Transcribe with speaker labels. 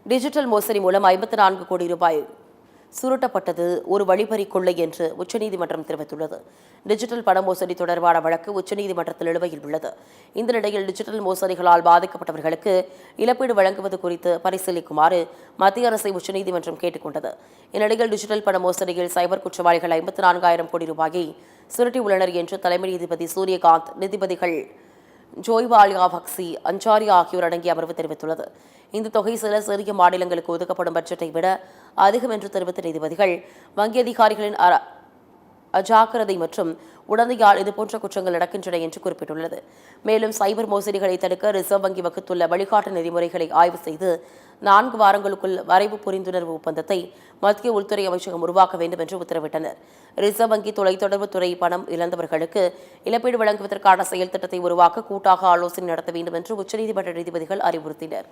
Speaker 1: Digital மோசடி மூலம் 54 கோடி ரூபாய் சுருட்டப்பட்டது ஒரு வழிப்பறி கொள்ளை என்று உச்சநீதிமன்றம் தெரிவித்துள்ளது. டிஜிட்டல் பண மோசடி தொடர்பான வழக்கு உச்சநீதிமன்றத்தில் நிலுவையில் உள்ளது. இந்த நிலையில் டிஜிட்டல் மோசடிகளால் பாதிக்கப்பட்டவர்களுக்கு இழப்பீடு வழங்குவது குறித்து பரிசீலிக்குமாறு மத்திய அரசை உச்சநீதிமன்றம் கேட்டுக் கொண்டது. இந்நிலையில் டிஜிட்டல் பண மோசடியில் சைபர் குற்றவாளிகள் 54,000 கோடி ரூபாயை சுருட்டியுள்ளனர் என்று தலைமை நீதிபதி சூரியகாந்த், நீதிபதிகள் ஜோய்வாலியா பக்சி, அன்சாரி ஆகியோர் அடங்கிய அமர்வு தெரிவித்துள்ளது. இந்த தொகை சில சிறிய மாநிலங்களுக்கு ஒதுக்கப்படும் பட்ஜெட்டை விட அதிகம் என்று தெரிவித்த நீதிபதிகள், வங்கி அதிகாரிகளின் அஜாக்கிரதை மற்றும் உடந்தையால் இதுபோன்ற குற்றங்கள் நடக்கின்றன என்று குறிப்பிட்டுள்ளது. மேலும் சைபர் மோசடிகளை தடுக்க ரிசர்வ் வங்கி வகுத்துள்ள வழிகாட்டு நெறிமுறைகளை ஆய்வு செய்து 4 வாரங்களுக்குள் வரைவு புரிந்துணர்வு ஒப்பந்தத்தை மத்திய உள்துறை அமைச்சகம் உருவாக்க வேண்டும் என்று உத்தரவிட்டனர். ரிசர்வ் வங்கி தொலைத்தொடர்பு துறை பணம் இழந்தவர்களுக்கு இழப்பீடு வழங்குவதற்கான செயல் திட்டத்தை உருவாக்க கூட்டாக ஆலோசனை நடத்த வேண்டும் என்று உச்சநீதிமன்ற நீதிபதிகள் அறிவுறுத்தினர்.